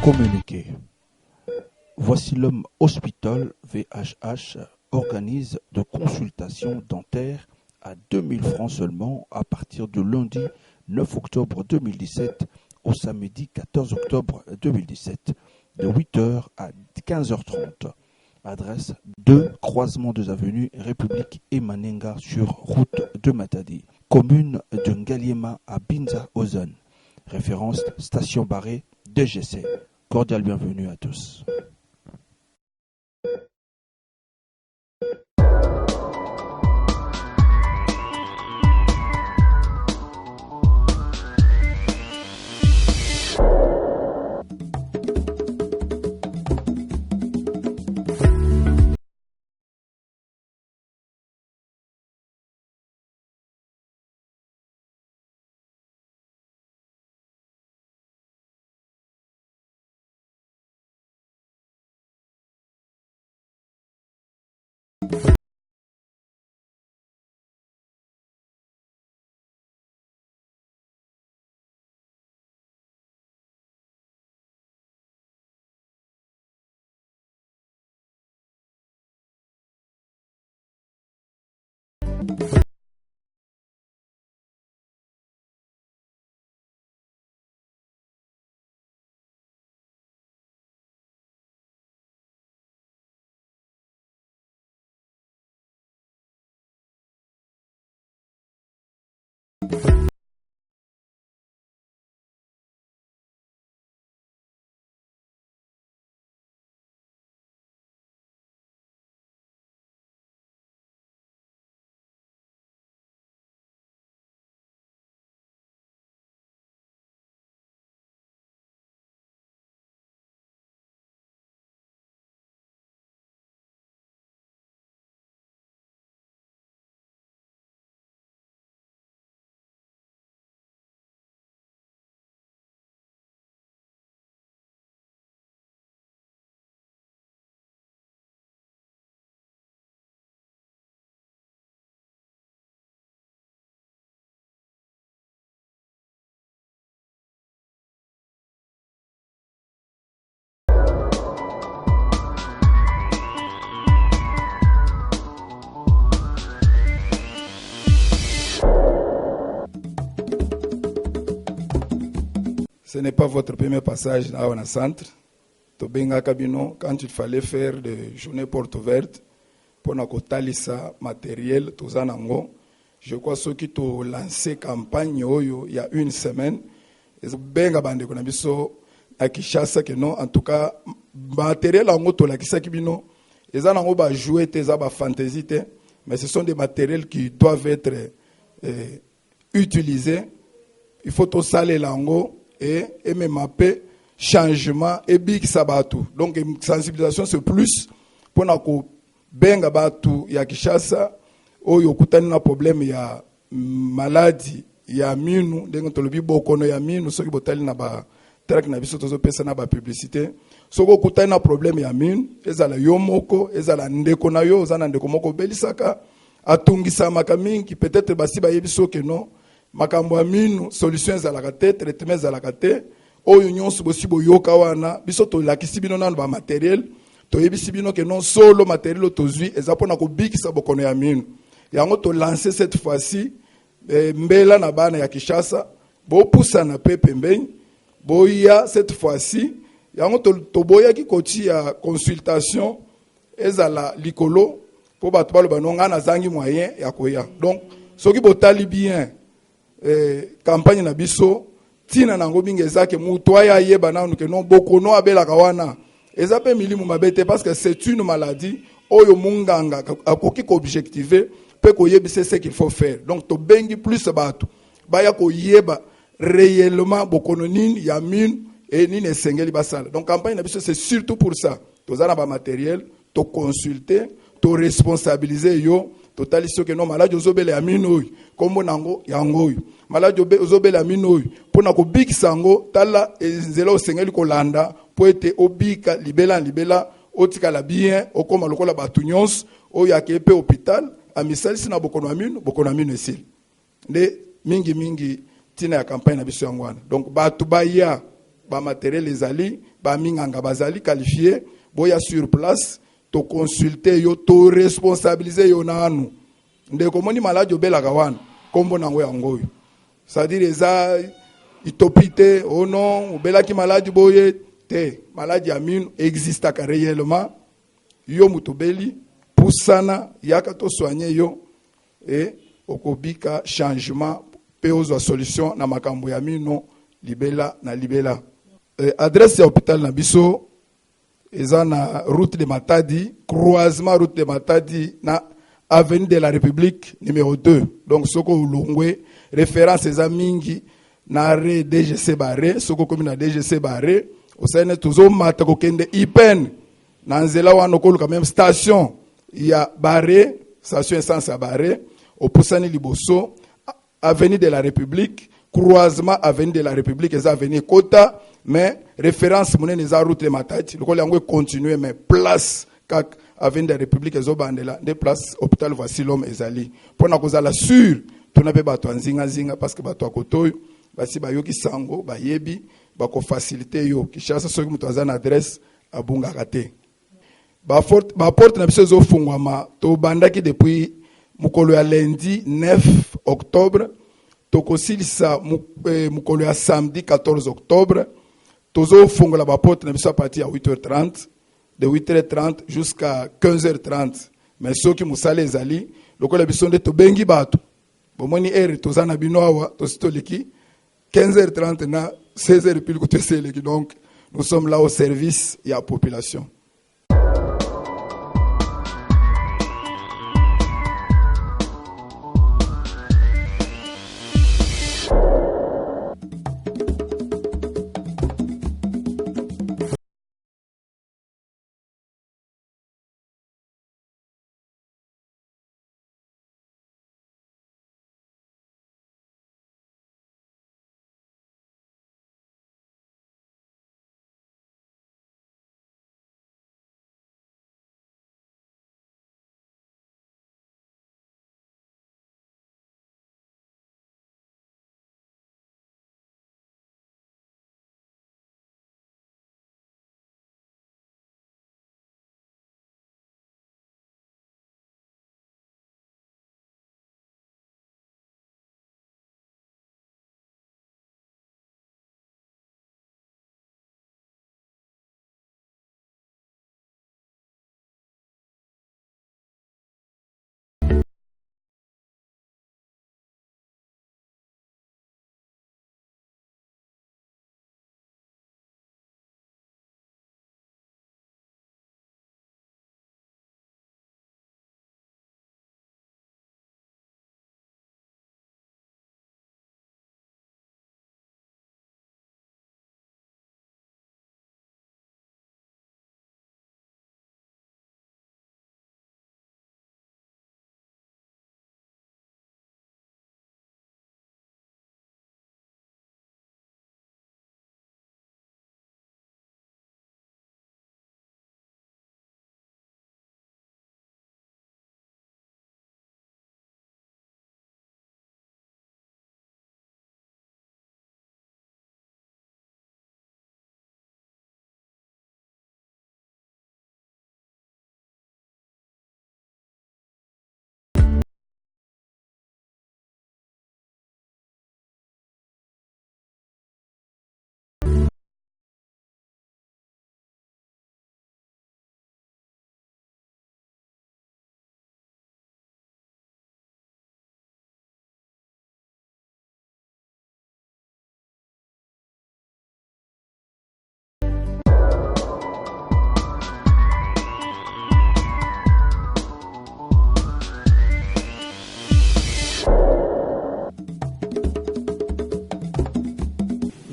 Communiqué. Voici l'homme Hospital VHH organise de consultations dentaires à 2000 francs seulement à partir de lundi 9 octobre 2017 au samedi 14 octobre 2017 de 8h à 15h30. Adresse 2 croisement 2 avenues République et Manenga sur route de Matadi. Commune de Ngaliema à Binza Ozone. Référence station barrée DGC. Cordial bienvenue à tous. Ce n'est pas votre premier passage là au centre. Tobenga Kabino, quand il fallait faire des journées portes ouvertes, pour nous talisa matériel, tozanango. Je crois ceux qui ont lancé campagne il y a une semaine, ils ont benga bande konabiso à Kinshasa que non, en tout cas matériel en moto la Kinshasa kibino, ils ont ba jouer tes ba fantaisie, mais ce sont des matériels qui doivent être utilisés. Il faut tout saler lango et me mapper changement et big sabatu. Donc sensibilisation c'est plus pour na ko benga batu ya Kinshasa oyo kutani na problème ya maladie ya minu ndenge tolobi bokono ya minu soki botali na ba track na biso tozo pesa na ba publicité soko kutani na problème ya minu ezala yo moko ezala ndeko na yo ozana ndeko moko belisaka atungisa makamingi peut-être basi ba yebiso ke non makambo ya minu solution ezalaka te traitement ezalaka te oyo nyonso bosi boyoka wana biso tolakisi bino nano ba matériel toyebisi bino ke non solo matériel tozwi eza pona ko bikisa bokono ya minu yango to lancer cette fois-ci mbela na bana ya Kinshasa bo poussa na pe pembeni boya cette fois-ci yango to boya ki koti ya consultation ezala likolo po bato balo banonga na zangi moyen ya koya donc soki botali bien campagne na biso tina nango binga ezake mutu aya yeba nanu ke non bokono abelaka wana ezape milimu mabete parce que c'est une maladie oyo munganga akoki ko objectiver pe ko yebise ce qu'il faut faire donc to bengi plus bato baya ko yeba réellement bokono nini ya mine et nini esengeli basala donc campagne na biso c'est surtout pour ça tozana ba matériel to consulter to responsabiliser yo totali soki non malade ozobele ya mino oyo kombo nango yango oyo malade ozobele ya mino oyo pona ko bikisa yango tala nzela osengeli kolanda po ete obika libela otikala bien okoma lokola batu nyonso oyo akepe hôpital amisalisi na bokono ya mino esili nde mingi tina ya campagne na biso yango wana donc batu baya ba matériel ezali ba minganga bazali qualifié boya sur place to consulter yo to responsabiliser yo nanu ndeko moni maladi obelaka wana kombo nango yango yo c'est-à-dire eza itopite oh non obelaki maladi boye te maladi ya mino existaka réellement yo mutobeli pusana yaka to soigner yo et okobika changement pe ozwa solution na makambo ya mino libela na libela. Adresse ya hôpital na biso eza na route de Matadi, croisement route de Matadi na avenue de la République numéro 2. Donc soko ulongwe référence eza mingi na re DGC barré, soko komi na DGC barré, osane tuzo mata ko kende IPN na nzela wana koluka même station ya barré, station essence ya barré, opusani liboso avenue de la République, croisement avenue de la République eza avenue Kota, mais référence monene eza route de Matadi, lokolo yango continuer mais place kak avenue de la République ezo bandela de place hôpital Voici l'homme ezali pona kozala sûr tuna pe bato nzinga nzinga parce que bato akotoyo basi bayoki sango bayebi bako faciliter yo kishasa soki mutu azana adresse abungaka te ba porte na biso ezo fungwama to bandaki depuis mukolo ya lundi 9 octobre tokosilisa mukolo ya samedi 14 octobre tozo fungola ba porte na biso à partir ya 8h30 de 8h30 jusqu'à 15h30 mais soki musale ezali lokola biso nde tobengi bato bomoni ere tozana bino awa tositoliki 15h30 na 16h pile koteseleki donc nous sommes là au service ya population.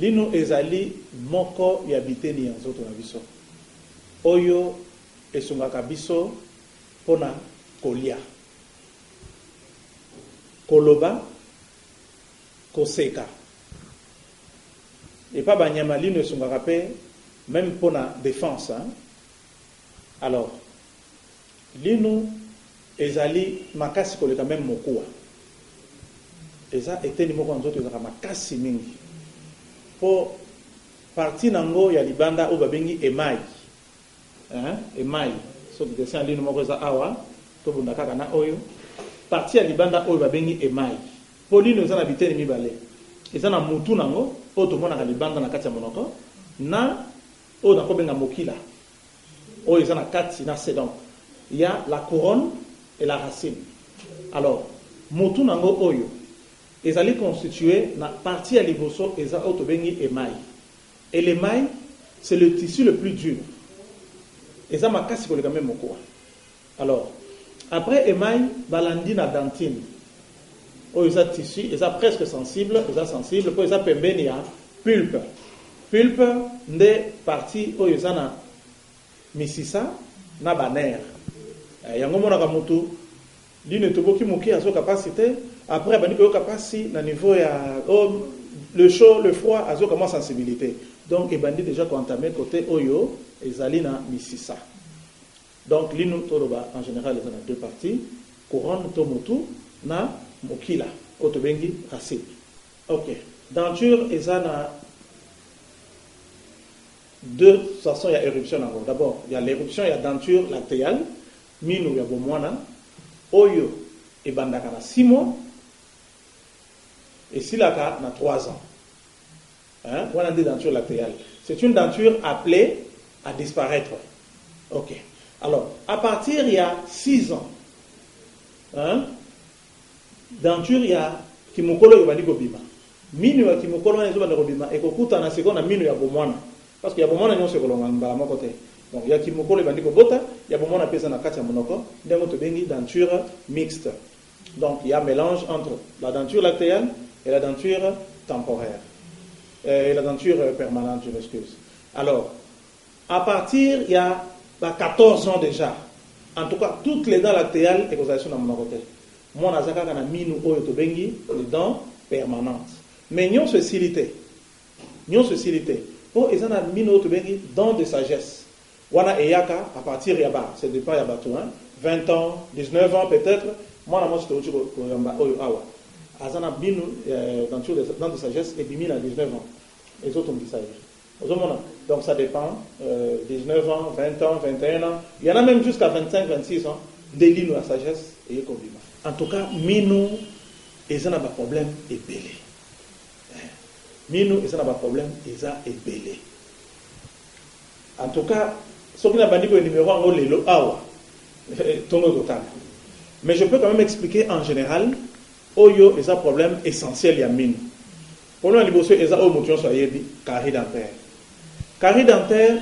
Lino ezali moko ya biteni ya nzoto na biso oyo esungaka biso pona kolia koloba koseka et pas banyama lino esungaka pe même pona défense hein? Alors lino ezali makasi koleka même mokuwa eza eteni moko nzoto ezaka makasi mingi po parti nango ya libanda o babengi emai. Emai. So que dessin lino moko za awa to bunda kaka na oyo. Parti ya libanda oyo babengi emai. Polino za na biteni mibale. Eza na mutu nango o to mona ka libanda na kati ya monoko na o na ko benga mokila. Oyo eza na kati na sedon. Il y a la couronne et la racine. Alors, mutu nango oyo ezali constitué na partie ya liboso eza o to bengi emai. Et l'émail, c'est le tissu le plus dur. Et ça m'a cassé pour le même moko. Alors, après émail, balandi na dentine. Oh, ils ont tissu, ils ont presque sensible, ils ont sensible, pour ils ont pembeni ya pulpe. Pulpe nde partie oh ils ont na misisa na baner. Yango mona ka mutu line to boki moki azo capacité après bani ko capacité na niveau ya oh, le chaud, le froid azo comment sensibilité. Donc, il bandit déjà entamé côté Oyo et Zalina Misisa. Donc, l'inu toroba, en général, il y a deux parties. Couronne tomotu, na mokila, otobengi racine. Ok. Denture, il y a deux façons, il y a éruption. D'abord, il y a l'éruption, il y a denture lactéale. Minu, il y a bomwana. Oyo, et bandaka na 6 mois. Et silaka, na 3 ans. Voilà des dentures lactéales. C'est une denture appelée à disparaître. Ok. Alors, à partir il y a 6 ans, denture il y a kimokolo yobandi kobima. Minu ya kimokolo na yobandi kobima et kokuta na seconde minu ya bomwana. Parce qu'il y a bomwana nyonso kolonga mbala moko te. Donc il y a kimokolo yobandi kobota, il y a bomwana pesa na kati ya monoko, ndengo to bengi denture mixte. Donc il y a mélange entre la denture lactéale et la denture temporaire. Et la denture permanente, je m'excuse. Alors, à partir, il y a 14 ans déjà. En tout cas, toutes les dents lactéales et causation dans mon côté. Moi, je suis minu oyo to bengi, les dents permanentes. Mais nous se silité. Pour ils ont minu oyo to bengi, dents de sagesse. Wana eyaka, à partir yaba, c'est dépend yaba tout, 20 ans, 19 ans peut-être. Moi, je suis oyo awa. Azana binu dans de sagesse et bimina à 19 ans. Les autres ont dit ça. Donc ça dépend, 19 ans, 20 ans, 21 ans. Il y en a même jusqu'à 25, 26 ans, des lignes à sagesse et bimina. En tout cas, minu, ils ont un problème et belé. Minu, ils ont un problème, ils ont et belé. En tout cas, ce qui n'a pas dit que le numéro en haut, les lots, total. Mais je peux quand même expliquer en général. Oyo est un problème essentiel ya mine. Pour nous, liboso est un motion soyebi carie dentaire. Carie dentaire,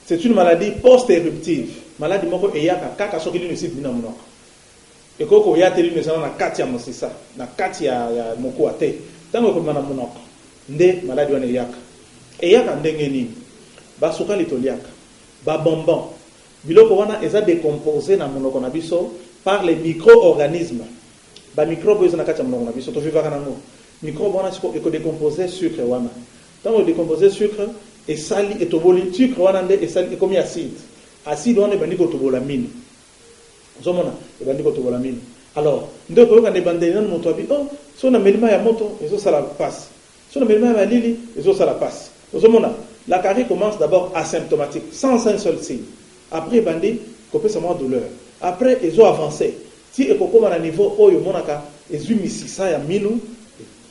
c'est une maladie post-éruptive. Maladie moko eyaka kaka soki li nesi bina monoko. Et koko ya teli nesi na kati ya mosisa, na kati ya moko ate. Tango ko mana monoko. Nde maladie wana eyaka. Eyaka ndenge nini? Ba suka litoliaka. Ba bonbon. Biloko wana eza décomposé na monoko na biso par les micro-organismes. Ba microbe eza na kati ya monoko na biso to vivaka nango. Microbe wana siko eko décomposer sucre wana. Tango décomposer sucre et sali et toboli sucre wana nde et sali comme acide. Acide wana bandi ko tobola mine. Zomona e bandi ko tobola mine. Alors, ndo ko ka ndebandeli na moto abi oh so na melima ya moto ezo sala passe. So na melima ya lili ezo sala passe. Zomona la carie commence d'abord asymptomatique sans un seul signe. Après bandi ko pesa moins douleur. Après ils ont avancé. Si ekokoma na niveau oyo monaka ezumisisa ya minu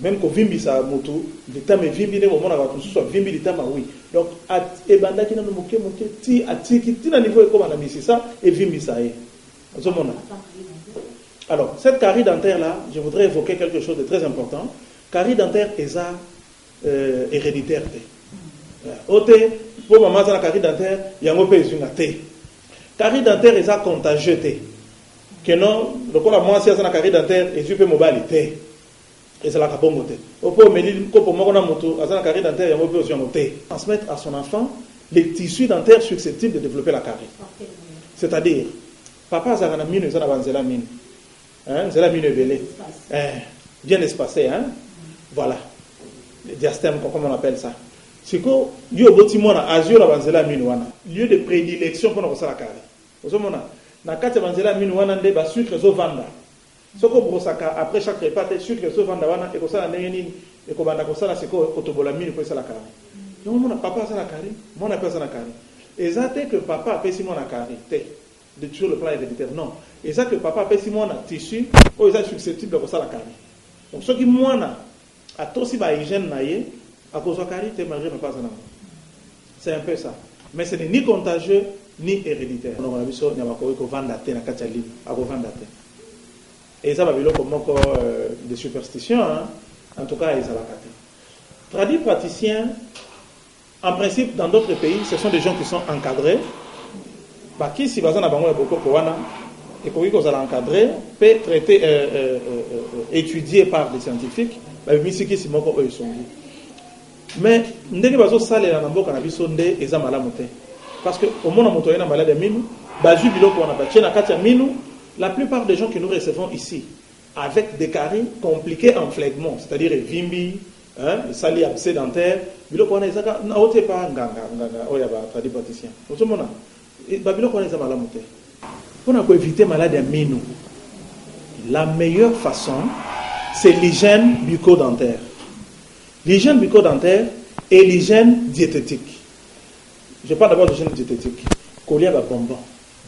même ko vimbisa moto litama vimbi ne monaka tout soit vimbi litama oui. Donc ebanda kina no moke ti atiki ti na niveau ekoma na misisa et vimbisa e. Zomona. Alors, cette carie dentaire là, je voudrais évoquer quelque chose de très important. Carie dentaire est héréditaire. Ote pour maman ça la carie dentaire, yango pe ezunga te. Carie dentaire est contagieux te. Que non, le quoi moi si ça la carie dentaire et tu peux mobilité. Et c'est la kabongo te. Opo meli ko pour moi na moto, ça la carie dentaire yango pe ezunga te. Transmettre à son enfant les tissus dentaires susceptibles de développer la carie. C'est-à-dire papa ça na mine ça na banzela mine. C'est la mine belé. Bien espacé Voilà. Le diastème comme on appelle ça. C'est que yo botimona azio la banzela mine wana. Lieu de prédilection pour la carie. Ozomona na kati banzela mine wana nde ba sucre zo vanda. Ce qu'on brossaka après chaque repas, tu sucre et vanda wana et comme ça n'engeni et comme banda comme ça c'est quoi otobola mine pour ça la carré. Donc mon papa ça la carré, mon appelle ça la carré. Et ça que papa appelle si mon la carré, de toujours le plan héréditaire. Non. Et ça que papa appelle si mon a tissu, oh ils sont susceptibles de comme ça la carré. Donc ce qui moi a tout si ba hygiène naie à cause de carré, t'es malgré papa ça. C'est un peu ça. Mais ce n'est ni contagieux ni héréditaire. On a vu ça, il y a encore que vendre la terre à Kachali, à vendre la terre. Et ça va bien comme encore des superstitions, hein? En tout cas, ils ont la carte. Tradis praticiens, en principe, dans d'autres pays, ce sont des gens qui sont encadrés. Par qui, si vous avez beaucoup de Kowana, et pour qu'ils soient encadrés, peut traiter, étudié par des scientifiques, mais ndenge bazo salela na mboka na biso nde eza malamu te parce que au monde moto yana malade minu bazu biloko wana batie na kati ya minu. La plupart des gens que nous recevons ici avec des caries compliqués en phlegmon, c'est-à-dire vimbi, hein, sali absédentaire, biloko wana ezaka na ote pa nganga oya ba tradis praticiens. Otomona ba biloko wana eza malamu te. Pour éviter maladie à minu, la meilleure façon c'est l'hygiène bucco-dentaire. L'hygiène bucco-dentaire et l'hygiène diététique. Je parle d'abord de l'hygiène diététique. Colia ba bonbon,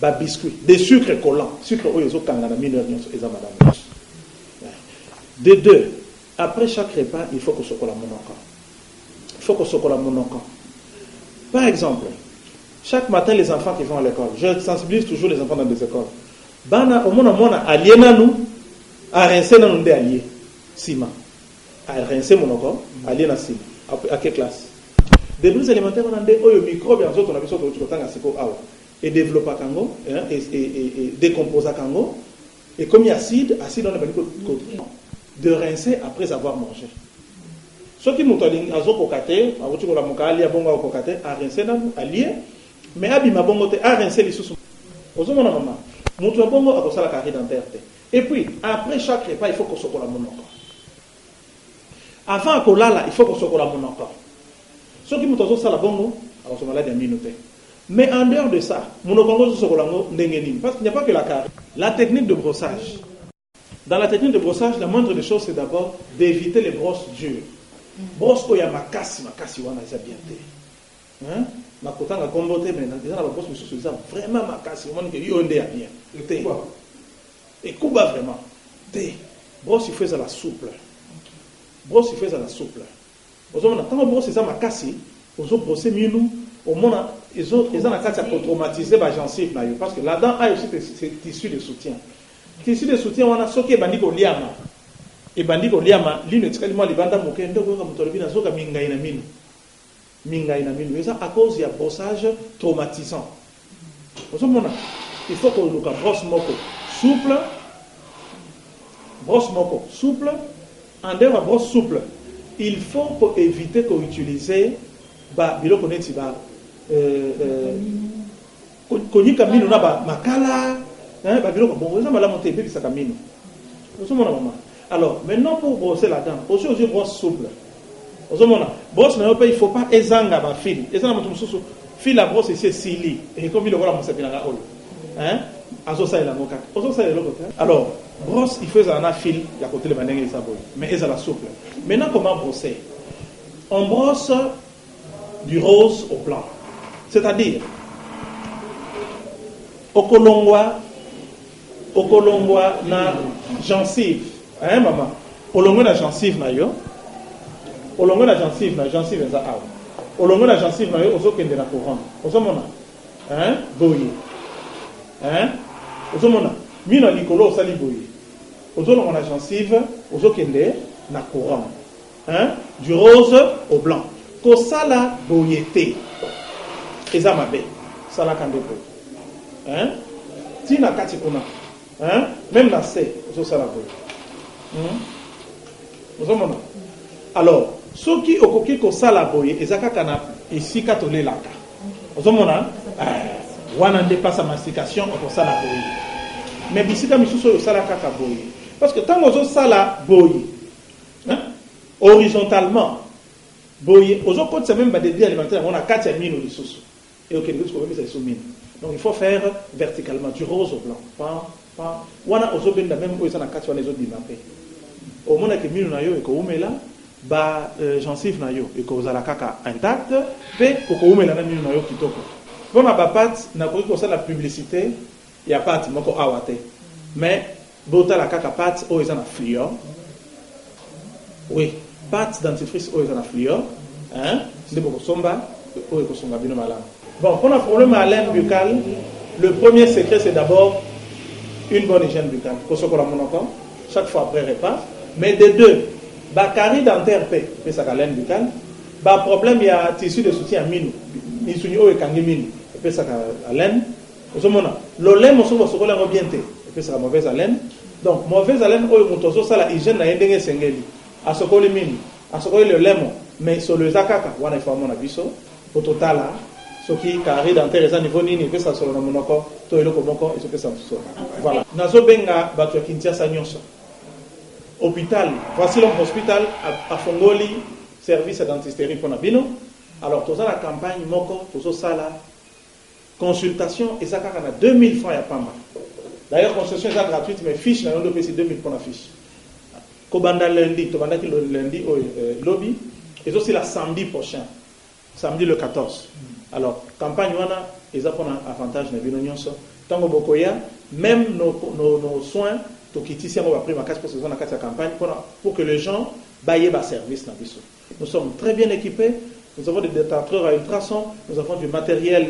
ba biscuit, des sucres collants, sucre oyezo kangana mineur eza madame. De deux, après chaque repas, il faut que ce soit la monocan. Il faut que ce soit la monocan. Par exemple, chaque matin, les enfants qui vont à l'école, je sensibilise toujours les enfants dans des écoles. Bana, au mona aliena nous, à rincer dans nous des alliés, ciment. À rincer monocan, aliena ciment. À quelle classe? Des bruits alimentaires, on a des microbes, on a besoin de tout le temps à siko awa. Et développer kango, et décomposer kango. Et comme il y a acide, on a de rincer après avoir mangé. Ceux qui m'ont dit, à rincer, à lier, mais abima bongote, à rincer les sous. Et puis, après chaque repas, il faut qu'on soit la monocan. Avant qu'on l'a, il faut qu'on soit la monocan. Ceux qui m'ont dit, la bongo, alors ce malade est minute. Mais en dehors de ça, parce qu'il n'y a pas que la carré. La technique de brossage. Dans la technique de brossage, la moindre des choses, c'est d'abord d'éviter les brosses dures. Brosse où il y a makasi wana ça bien té. Hein? Ma kotanga komboté mais dans la brosse monsieur ça vraiment makasi, on dit que yo ndé a bien. Té. Et kuba vraiment. Té. Brosse il fait à la souple. Brosse il fait à la souple. Ozomona tant brosse ça makasi, ozo brosser minou, au monde ils ont la carte à traumatiser ba gencive na yo parce que là-dedans a aussi c'est tissu de soutien. Tissu de soutien on a soké bandiko liama. Et bandiko liama lino tellement libanda moke ndoko ka mutolobi na zoka mingai na minu. Mingai na minu. Et ça à cause il y a brossage traumatisant. Ozomona il faut qu'on luka brosse moko souple. Brosse moko souple. En dehors de brosse souple, il faut pour éviter qu'on utilise ba biloko neti ba konika minu na ba makala hein ba biloko bon ça mala monter pe bisaka minu. Ozomona maman. Alors, maintenant pour brosser la dent, aussi brosse souple. Ozomona, brosse na yope il faut pas ezanga ba fil. Ezanga mutu mususu fil la brosse ici sili et comme il le voit mon sapina olo. Hein? Azo ça la moka. Ozo ça le côté. Alors, brosse il faut un fil ya côté le bandenge ça boy. Mais ezala souple. Maintenant comment brosser? On brosse du rose au blanc. C'est-à-dire okolongwa na gencive. Hein maman? Olongo na gencive na yo. Olongo na gencive eza awa. Olongo na gencive na yo ozokende na courant. Ozomona. Hein? Boye. Hein? Ozomona. Mino likolo osali boye. Ozolongo na gencive ozokende na courant. Hein? Du rose au blanc. Ko sala boyete. Eza mabe. Sala kandeko. Hein? Tina kati kuna. Hein? Même la C, ozo sala boye. Alors, ceux qui ont coquille comme ça la boye, ils ont ici katolé la. Vous avez wana dépasse sa mastication comme ça la boye. Mais ici comme ils sont ça la kaka boye. Parce que tant que ça la boye, horizontalement, boye, aux autres c'est même des biens alimentaires, on a 4 mines au sous. Et ok, nous comme ça sous mine. Donc il faut faire verticalement, du rose au blanc. Wana ozobenda même oyo eza na kati wana ezobima mpe omonaki minu na yo ekoumela ba gencive na yo ekozala kaka intact mpe okoumela na minu na yo kitoko mpona bapate nakoki kosala publicité ya pate moko awa te mais botala kaka pate oyo eza na fluor oui pate dentifrice oyo eza na fluor nde bokosomba oyo ekosonga bino malamu. Bon, pour un problème à l'aine buccale, le premier secret c'est d'abord une bonne hygiène buccale. Chaque fois après repas. Mais de deux, carie dentaire peut ça l'aine buccale. Problème il y a tissu de soutien à minu. Misuni o et kangi minu. Peut ça l'aine. Le lait mon souvent souvent la bien té. Peut ça mauvaise haleine. Donc mauvaise haleine o motoso ça la hygiène na yendenge sengeli. A sokoli minu. A sokoli le lait mais sur le zakaka wana il faut mon abiso. Au total là ce qui carré dentaire eza niveau nini pe ça solo na monoko to eloko moko et ce que ça so voilà nazo benga bato ya Kinshasa nyonso hôpital voici l'homme hospital a fongoli service à dentisterie pour nabino alors toza la campagne moko tozo sala consultation et ça kaka na 2000 francs ya pamba d'ailleurs consultation est gratuite mais fiche na yondo pesi 2000 pour la fiche kobanda lundi to bandaki lundi au lobby et aussi la samedi prochain samedi le 14. Alors, campagne wana, ils ont un avantage na bino nyonso. Tango bokoya, même nos soins, to kitisi on va prendre ma casse pour saison na campagne pour que les gens baillent bas service na biso. Nous sommes très bien équipés. Nous avons des détecteurs à ultrasons, nous avons du matériel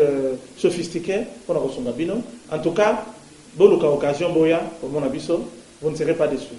sophistiqué pour la ressource bino. En tout cas, bon occasion boya pour mon abiso, vous ne serez pas déçus.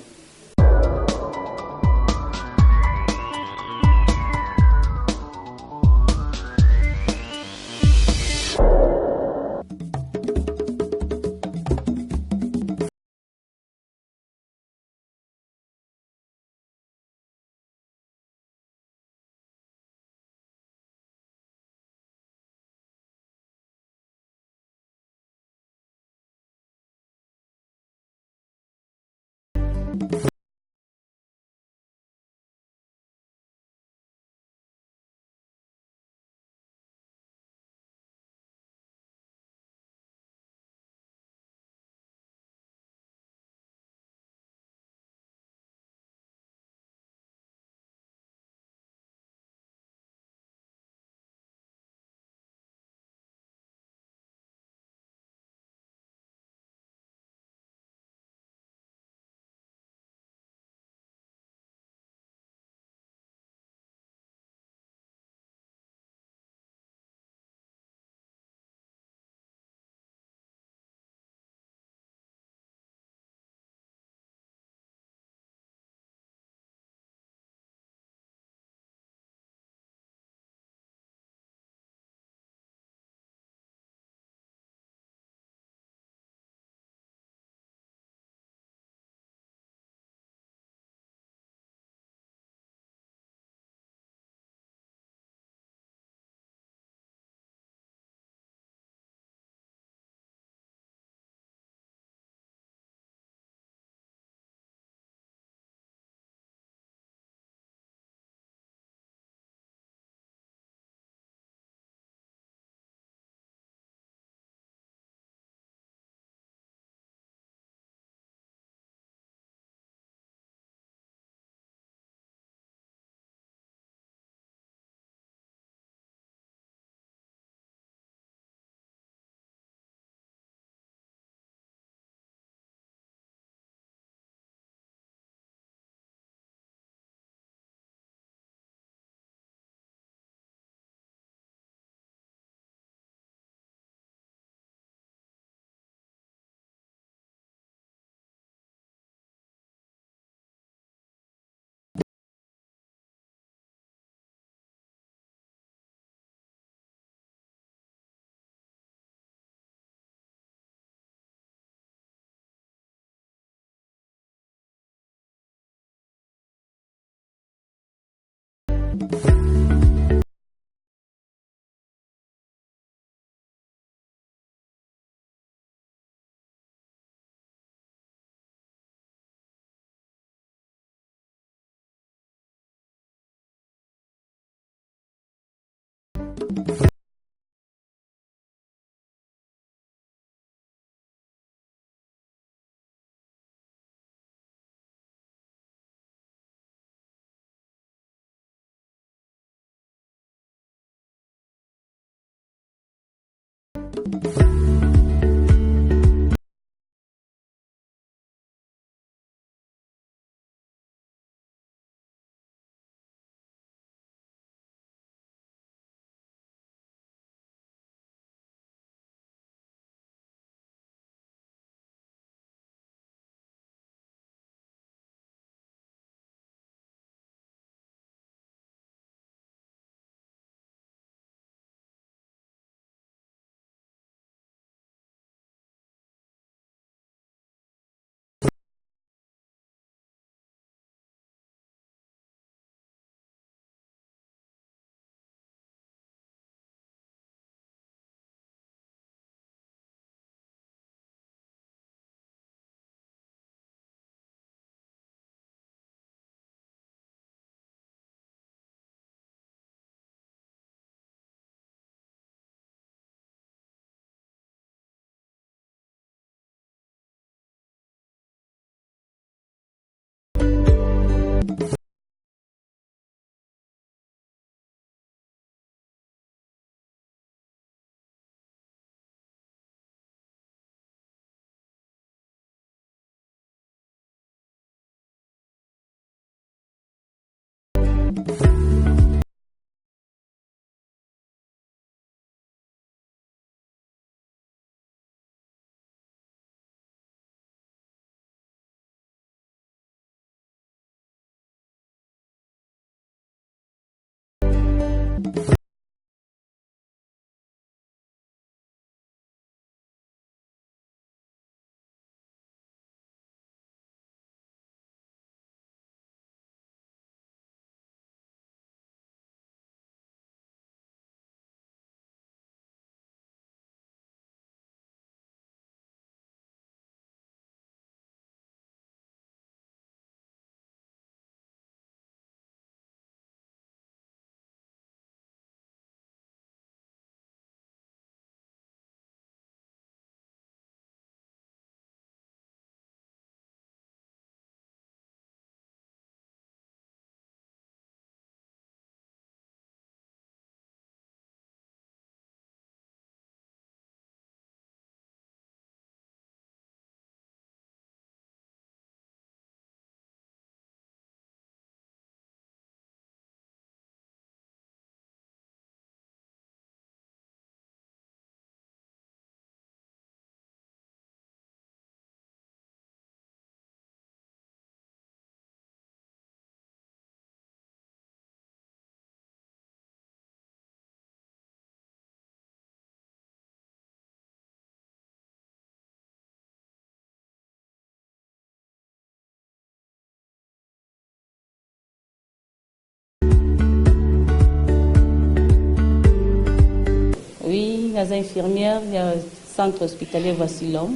Oui, je suis infirmière au centre hospitalier Vassilom.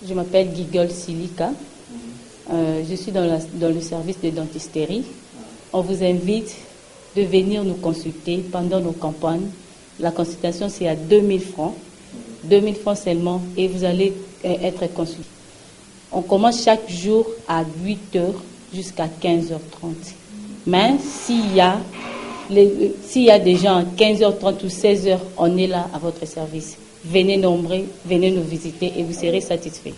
Je m'appelle Gigol Silika. Je suis dans le service de dentisterie. On vous invite de venir nous consulter pendant nos campagnes. La consultation, c'est à 2000 francs. 2000 francs seulement et vous allez être consulté. On commence chaque jour à 8h jusqu'à 15h30. Mais s'il y a des gens à 15h30 ou 16h, on est là à votre service. Venez nombreux, venez nous visiter et vous serez satisfaits.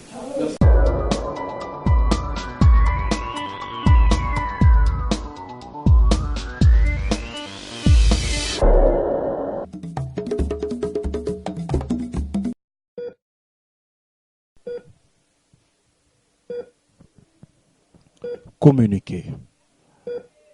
Communiqué.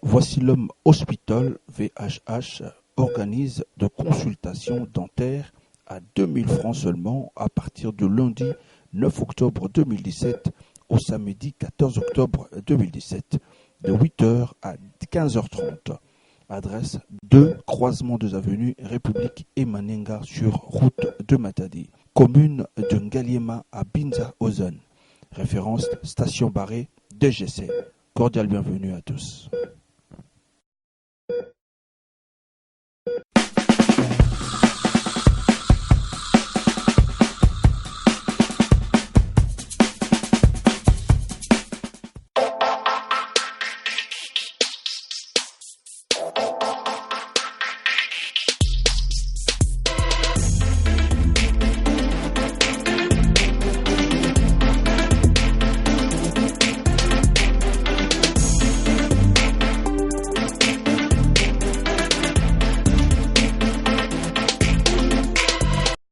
Vassilom Hospital VHH organise de consultations dentaires à 2000 francs seulement à partir du lundi 9 octobre 2017 au samedi 14 octobre 2017 de 8h à 15h30. Adresse 2 croisement des avenues République et Manenga sur route de Matadi. Commune de Ngaliema à Binza Ozen. Référence station barrée DGC. Cordial bienvenue à tous.